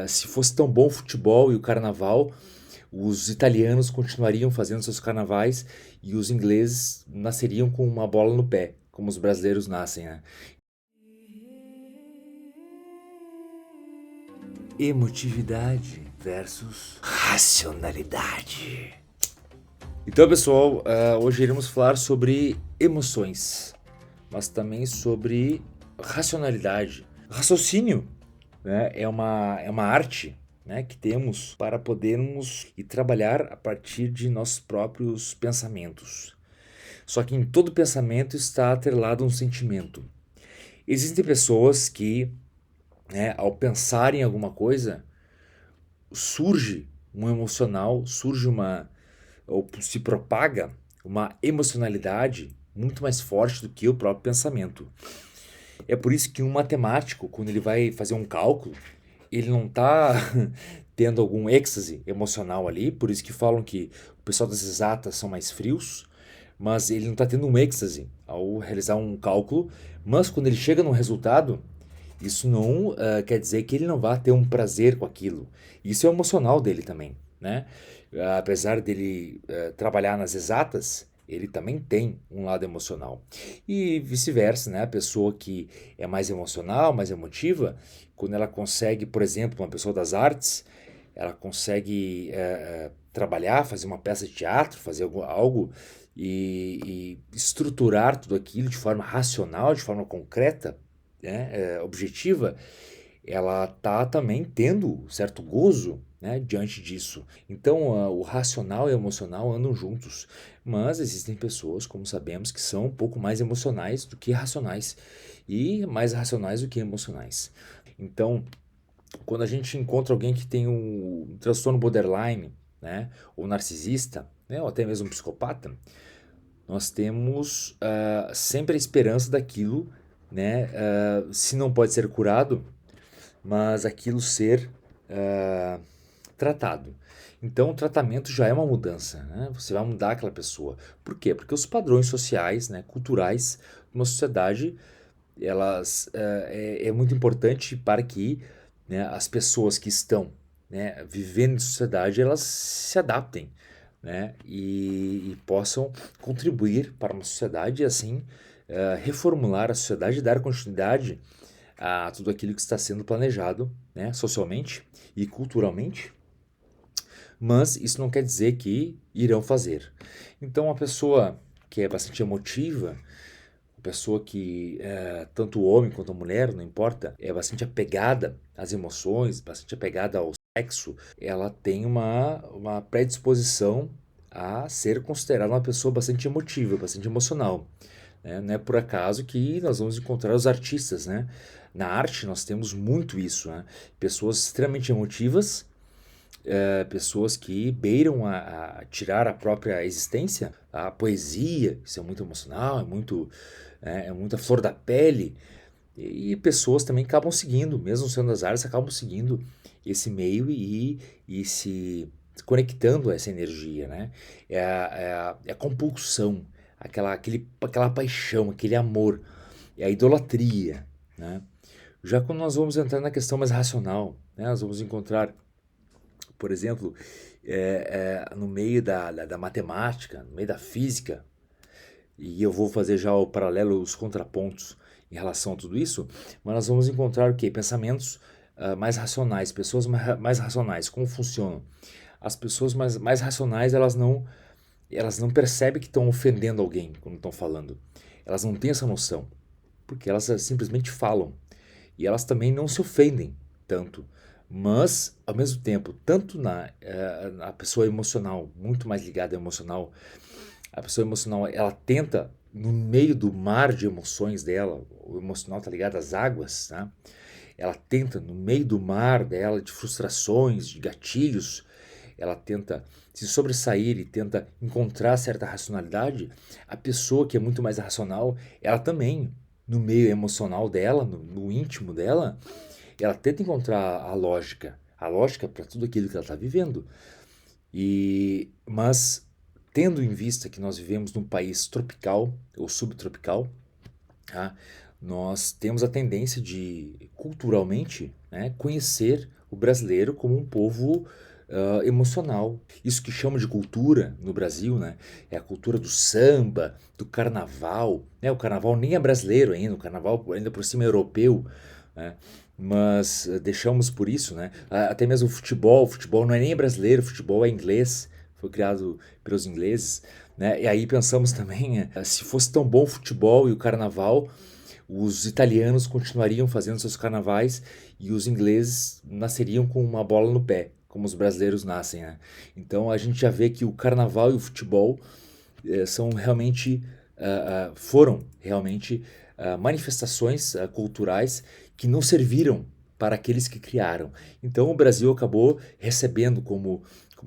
Se fosse tão bom o futebol e o carnaval, os italianos continuariam fazendo seus carnavais e os ingleses nasceriam com uma bola no pé, como os brasileiros nascem, né? Emotividade versus racionalidade. Então, pessoal, hoje iremos falar sobre emoções, mas também sobre racionalidade. Raciocínio, né, é uma arte, né, que temos para podermos e trabalhar a partir de nossos próprios pensamentos. Só que em todo pensamento está atrelado um sentimento. Existem pessoas que, né, ao pensar em alguma coisa, surge um emocional, surge uma, ou se propaga uma emocionalidade muito mais forte do que o próprio pensamento. É por isso que um matemático, quando ele vai fazer um cálculo, ele não está tendo algum êxtase emocional ali, por isso que falam que o pessoal das exatas são mais frios, mas ele não está tendo um êxtase ao realizar um cálculo, mas quando ele chega no resultado, isso não quer dizer que ele não vá ter um prazer com aquilo. Isso é emocional dele também, né? Apesar dele trabalhar nas exatas, ele também tem um lado emocional. E vice-versa, né? A pessoa que é mais emocional, mais emotiva, quando ela consegue, por exemplo, uma pessoa das artes, ela consegue trabalhar, fazer uma peça de teatro, fazer algo e estruturar tudo aquilo de forma racional, de forma concreta, né, objetiva, ela está também tendo certo gozo, né, diante disso. Então, o racional e o emocional andam juntos, mas existem pessoas, como sabemos, que são um pouco mais emocionais do que racionais e mais racionais do que emocionais. Então, quando a gente encontra alguém que tem um transtorno borderline, né, ou narcisista, né, ou até mesmo um psicopata, nós temos sempre a esperança daquilo, né, se não pode ser curado, mas aquilo ser tratado. Então, o tratamento já é uma mudança, né? Você vai mudar aquela pessoa. Por quê? Porque os padrões sociais, né, culturais de uma sociedade, elas é muito importante para que, né, as pessoas que estão, né, vivendo em sociedade, elas se adaptem, né, e possam contribuir para uma sociedade e assim reformular a sociedade e dar continuidade a tudo aquilo que está sendo planejado, né, socialmente e culturalmente, mas isso não quer dizer que irão fazer. Então, a pessoa que é bastante emotiva, a pessoa que, tanto o homem quanto a mulher, não importa, é bastante apegada às emoções, bastante apegada ao sexo, ela tem uma predisposição a ser considerada uma pessoa bastante emotiva, bastante emocional. Né? Não é por acaso que nós vamos encontrar os artistas, né? Na arte nós temos muito isso, né? Pessoas extremamente emotivas, pessoas que beiram a tirar a própria existência, a poesia, isso é muito emocional, é muita flor da pele, e pessoas também acabam seguindo, mesmo sendo das artes, acabam seguindo esse meio e se conectando a essa energia, né? É a compulsão, aquela paixão, aquele amor, é a idolatria, né? Já quando nós vamos entrar na questão mais racional, né? Nós vamos encontrar, por exemplo, no meio da matemática, no meio da física, e eu vou fazer já o paralelo, os contrapontos em relação a tudo isso, mas nós vamos encontrar o quê? Pensamentos mais racionais, pessoas mais racionais. Como funcionam? As pessoas mais racionais, elas não percebem que estão ofendendo alguém quando estão falando. Elas não têm essa noção, porque elas simplesmente falam. E elas também não se ofendem tanto. Mas, ao mesmo tempo, tanto na pessoa emocional, muito mais ligada ao emocional, a pessoa emocional, ela tenta, no meio do mar de emoções dela, o emocional está ligado às águas, né? Ela tenta, no meio do mar dela, de frustrações, de gatilhos, ela tenta se sobressair e tenta encontrar certa racionalidade. A pessoa que é muito mais racional, ela também, no meio emocional dela, no íntimo dela, ela tenta encontrar a lógica para tudo aquilo que ela está vivendo. Mas tendo em vista que nós vivemos num país tropical ou subtropical, tá? Nós temos a tendência de, culturalmente, né, conhecer o brasileiro como um povo emocional. Isso que chama de cultura no Brasil, né? É a cultura do samba, do carnaval, né? O carnaval nem é brasileiro ainda, o carnaval ainda por cima é europeu, né? Mas deixamos por isso, né? Até mesmo o futebol não é nem brasileiro, o futebol é inglês, foi criado pelos ingleses, né? E aí pensamos também, se fosse tão bom o futebol e o carnaval, os italianos continuariam fazendo seus carnavais e os ingleses nasceriam com uma bola no pé, como os brasileiros nascem, né? Então a gente já vê que o carnaval e o futebol são realmente, foram realmente manifestações culturais que não serviram para aqueles que criaram. Então o Brasil acabou recebendo como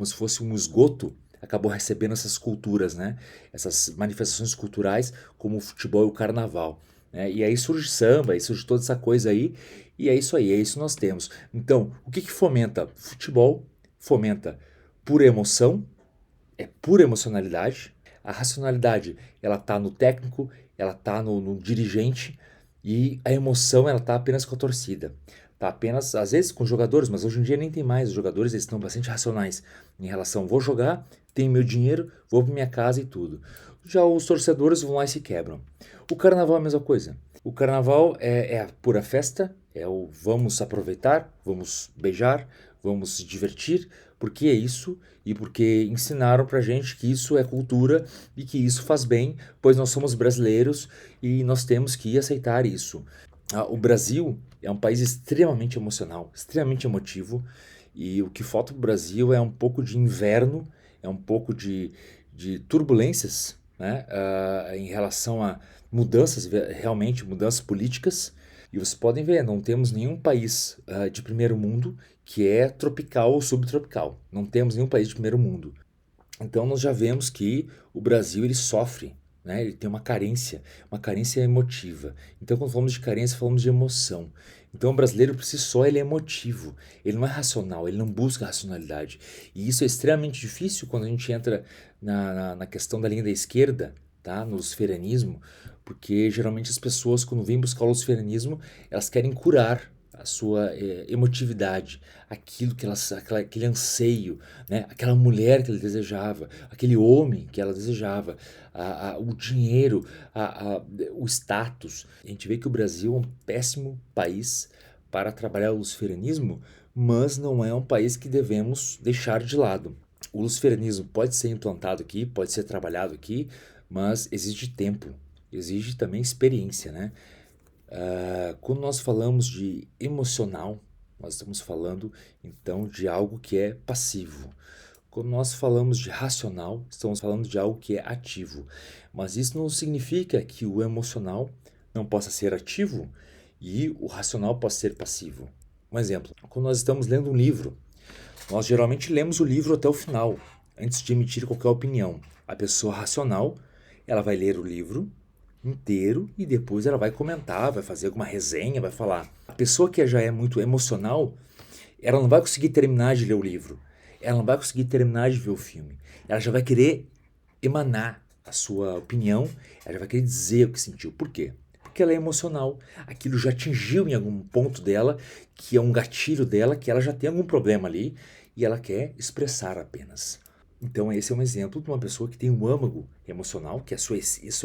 se fosse um esgoto, acabou recebendo essas culturas, né? Essas manifestações culturais como o futebol e o carnaval, né? E aí surge samba, aí surge toda essa coisa aí, e é isso aí, é isso que nós temos. Então, o que fomenta? Futebol fomenta pura emoção, é pura emocionalidade. A racionalidade, ela tá no técnico, ela tá no dirigente, e a emoção, ela tá apenas com a torcida. Tá apenas, às vezes, com os jogadores, mas hoje em dia nem tem mais. Os jogadores, eles estão bastante racionais em relação, vou jogar, tenho meu dinheiro, vou para minha casa e tudo. Já os torcedores vão lá e se quebram. O carnaval é a mesma coisa. O carnaval é a pura festa, é o vamos aproveitar, vamos beijar, vamos se divertir, porque é isso e porque ensinaram pra gente que isso é cultura e que isso faz bem, pois nós somos brasileiros e nós temos que aceitar isso. O Brasil é um país extremamente emocional, extremamente emotivo, e o que falta pro Brasil é um pouco de inverno, é um pouco de turbulências, né, em relação a mudanças, realmente mudanças políticas. E vocês podem ver, não temos nenhum país de primeiro mundo que é tropical ou subtropical. Não temos nenhum país de primeiro mundo. Então nós já vemos que o Brasil ele sofre, né? Ele tem uma carência emotiva. Então quando falamos de carência, falamos de emoção. Então o brasileiro por si só ele é emotivo, ele não é racional, ele não busca racionalidade. E isso é extremamente difícil quando a gente entra na questão da linha da esquerda, tá? No luciferianismo, porque geralmente as pessoas quando vêm buscar o luciferianismo, elas querem curar a sua emotividade, aquilo que aquele anseio, né? Aquela mulher que ele desejava, aquele homem que ela desejava, o dinheiro, o status. A gente vê que o Brasil é um péssimo país para trabalhar o luciferianismo, mas não é um país que devemos deixar de lado. O luciferianismo pode ser implantado aqui, pode ser trabalhado aqui, mas exige tempo, exige também experiência, né? Quando nós falamos de emocional, nós estamos falando então de algo que é passivo. Quando nós falamos de racional, estamos falando de algo que é ativo. Mas isso não significa que o emocional não possa ser ativo e o racional possa ser passivo. Um exemplo, quando nós estamos lendo um livro, nós geralmente lemos o livro até o final, antes de emitir qualquer opinião. A pessoa racional, ela vai ler o livro inteiro e depois ela vai comentar, vai fazer alguma resenha, vai falar. A pessoa que já é muito emocional, ela não vai conseguir terminar de ler o livro, ela não vai conseguir terminar de ver o filme. Ela já vai querer emanar a sua opinião, ela já vai querer dizer o que sentiu. Por quê? Porque ela é emocional. Aquilo já atingiu em algum ponto dela, que é um gatilho dela, que ela já tem algum problema ali e ela quer expressar apenas. Então esse é um exemplo de uma pessoa que tem um âmago emocional, que a sua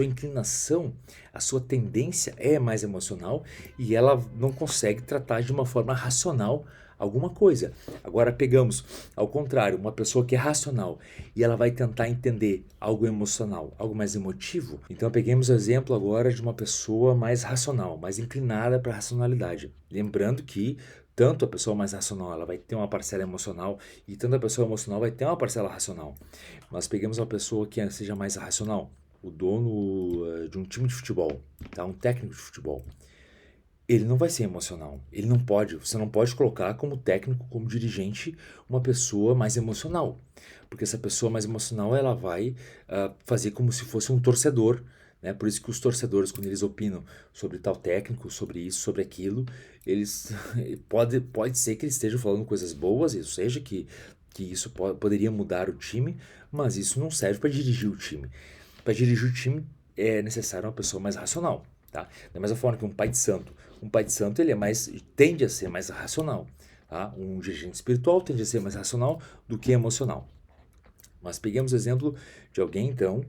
inclinação, a sua tendência é mais emocional e ela não consegue tratar de uma forma racional alguma coisa. Agora pegamos, ao contrário, uma pessoa que é racional e ela vai tentar entender algo emocional, algo mais emotivo. Então peguemos o exemplo agora de uma pessoa mais racional, mais inclinada para a racionalidade. Lembrando que tanto a pessoa mais racional ela vai ter uma parcela emocional e tanto a pessoa emocional vai ter uma parcela racional. Nós pegamos uma pessoa que seja mais racional, o dono de um time de futebol, tá? Um técnico de futebol. Ele não vai ser emocional. Ele não pode. Você não pode colocar como técnico, como dirigente, uma pessoa mais emocional. Porque essa pessoa mais emocional, ela vai fazer como se fosse um torcedor, né? Por isso que os torcedores, quando eles opinam sobre tal técnico, sobre isso, sobre aquilo, eles pode ser que eles estejam falando coisas boas, ou seja, que isso poderia mudar o time, mas isso não serve para dirigir o time. Para dirigir o time é necessário uma pessoa mais racional. Tá? Da mesma forma que um pai de santo ele tende a ser mais racional. Tá? Um dirigente espiritual tende a ser mais racional do que emocional. Mas peguemos o exemplo de alguém, então,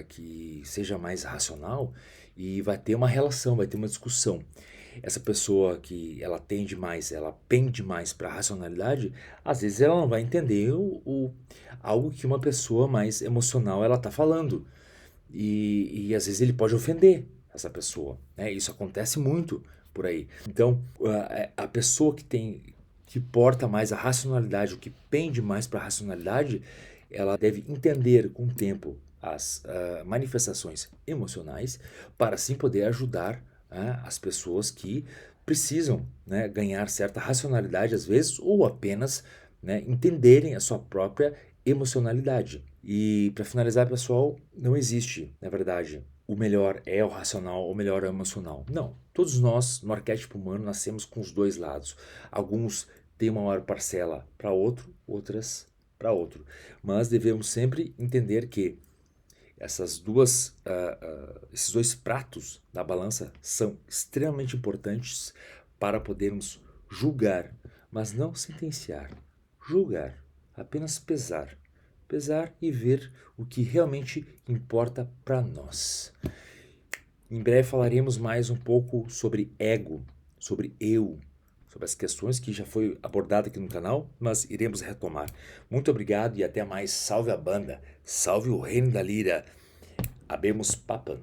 que seja mais racional e vai ter uma relação, vai ter uma discussão. Essa pessoa que ela pende mais para a racionalidade, às vezes ela não vai entender algo que uma pessoa mais emocional ela está falando. E às vezes ele pode ofender essa pessoa, né? Isso acontece muito por aí. Então, a pessoa que porta mais a racionalidade, o que pende mais para a racionalidade, ela deve entender com o tempo as manifestações emocionais para assim poder ajudar as pessoas que precisam, né, ganhar certa racionalidade às vezes ou apenas, né, entenderem a sua própria emocionalidade. E para finalizar, pessoal, não existe, na verdade, o melhor é o racional ou o melhor é o emocional. Não. Todos nós, no arquétipo humano, nascemos com os dois lados. Alguns têm uma maior parcela para outro, outras para outro. Mas devemos sempre entender que esses dois pratos da balança são extremamente importantes para podermos julgar, mas não sentenciar. Julgar, apenas pesar. Pesar e ver o que realmente importa para nós. Em breve falaremos mais um pouco sobre ego, sobre eu, sobre as questões que já foi abordada aqui no canal, mas iremos retomar. Muito obrigado e até mais. Salve a banda, salve o reino da lira. Abemos papo.